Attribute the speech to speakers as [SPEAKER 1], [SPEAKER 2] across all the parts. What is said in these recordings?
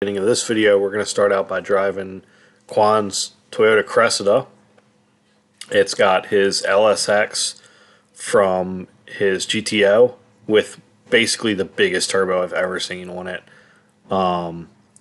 [SPEAKER 1] Beginning of this video, we're going to start out by driving Quan's Toyota Cressida. It's got his LSX from his GTO with basically the biggest turbo I've ever seen on it.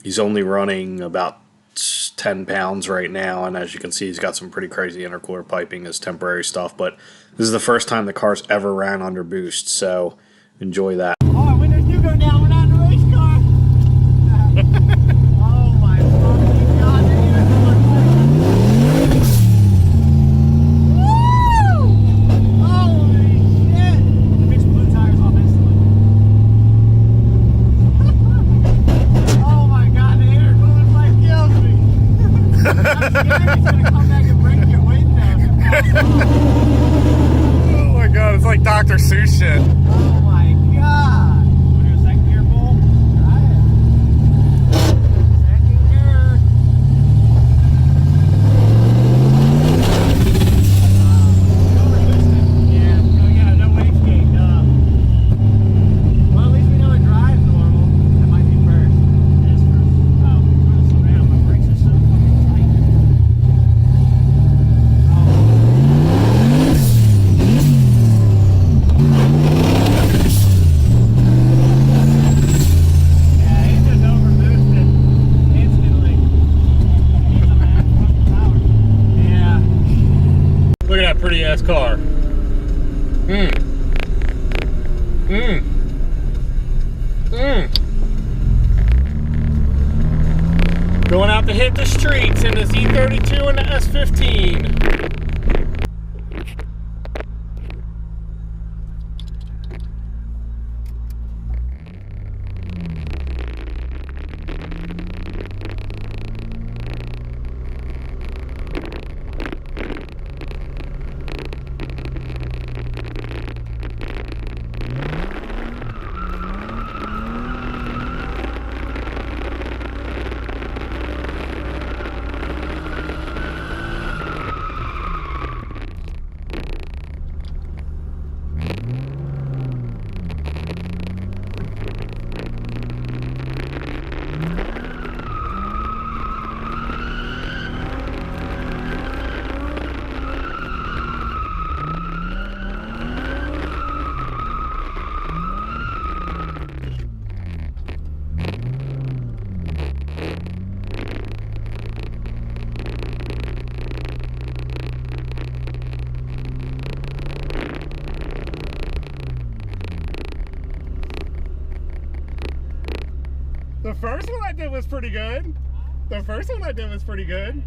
[SPEAKER 1] He's only running about 10 pounds right now, and as you can see, he's got some pretty crazy intercooler piping as temporary stuff, but this is the first time the car's ever ran under boost, so enjoy that.
[SPEAKER 2] Oh, our windows do go down. We're not in a race car. Oh my fucking god, they're even going quick. Woo! Holy shit! The mixed blue tires off instantly. Oh my god, the intercooler pipe kills me. I'm scared he's gonna come back and break your windows.
[SPEAKER 3] Oh my god, it's like Dr. Seuss shit.
[SPEAKER 2] Oh my god. Want to do a second gear pull? Try it. Second gear. No resistance. Yeah, no wastegate. Well, at least we know it drives normal. That might be first. It is first. Oh, I'm gonna slow down. My brakes are so fucking tight. Yeah, he's just overboosted instantly. Needs some ass fucking power. Yeah.
[SPEAKER 3] Look at that pretty ass car. Going out to hit the streets in the Z32 and the S15. The first one I did was pretty good.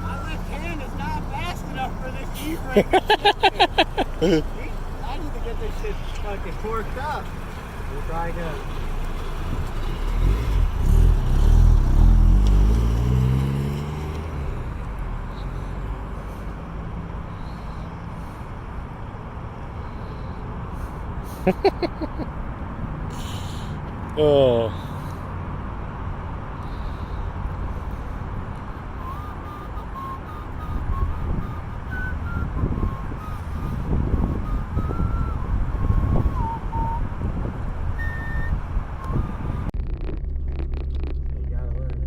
[SPEAKER 2] My left hand is not fast enough for this E-brake. I need to get this shit fucking torqued up. We'll try again.
[SPEAKER 3] Oh.
[SPEAKER 2] You gotta learn it.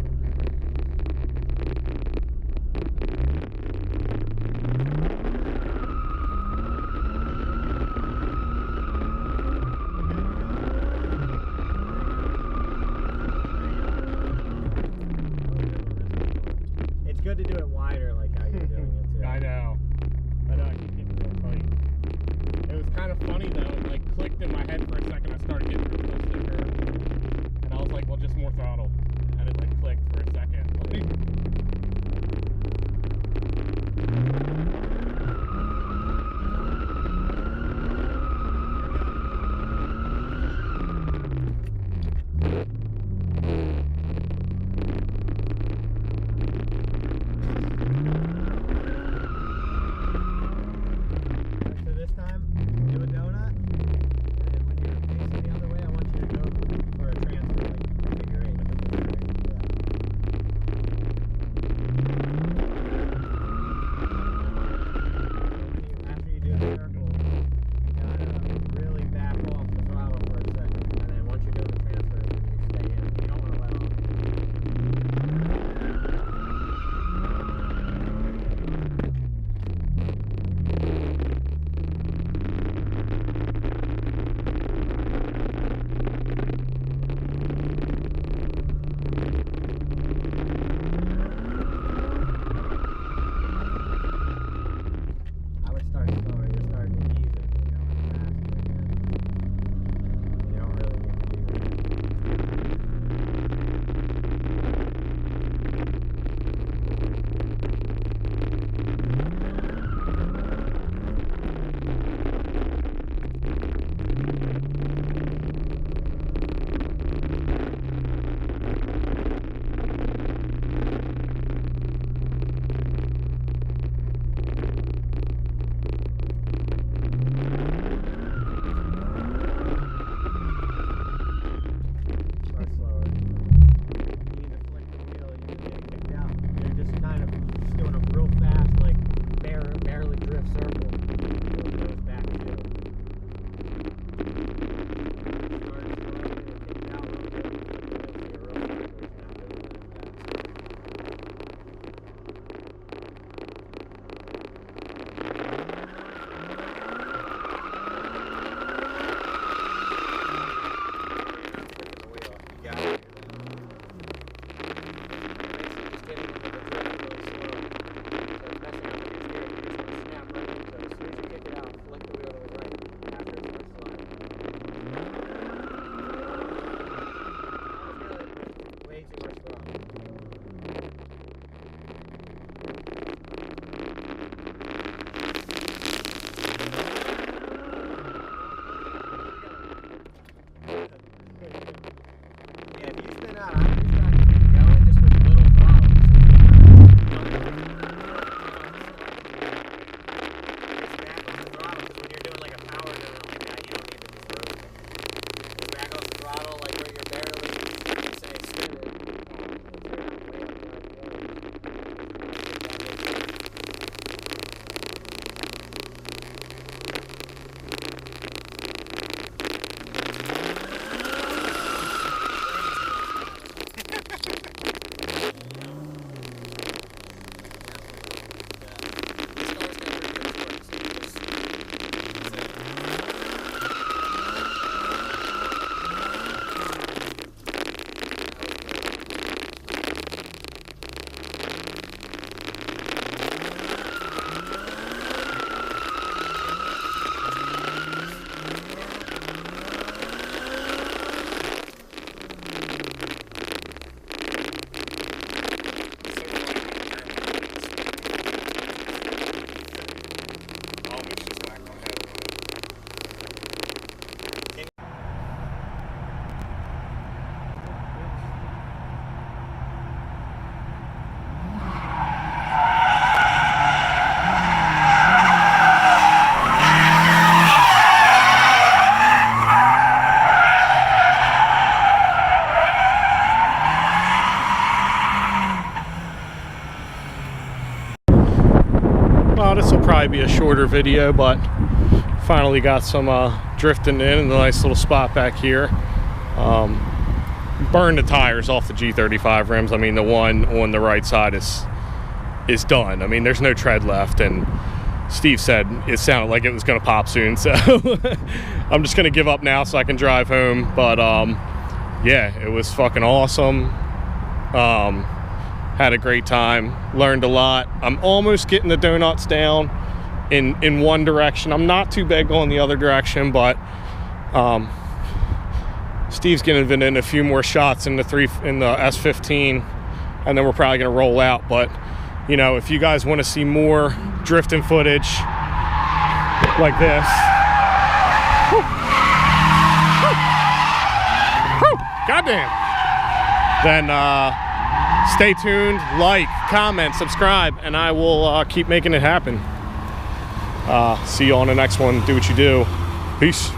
[SPEAKER 2] Yeah, if you spin out, I'm just trying to keep it going just with a little throttle. Just back off the throttle, because when you're doing like a power down like that, you don't need to just rotate. Just back off the throttle like where you're barely, say, spinning.
[SPEAKER 3] Well, this will probably be a shorter video, but finally got some drifting in a nice little spot back here. Burned the tires off the G35 rims. I mean, the one on the right side is done. I mean, there's no tread left, and Steve said it sounded like it was going to pop soon, so I'm just going to give up now so I can drive home. But yeah, it was fucking awesome. Had a great time, learned a lot. I'm almost getting the donuts down in one direction. I'm not too big going the other direction, but Steve's getting in a few more shots in the S15, and then we're probably gonna roll out. But you know, if you guys want to see more drifting footage like this, goddamn, then stay tuned, like, comment, subscribe, and I will keep making it happen. See you on the next one. Do what you do. Peace.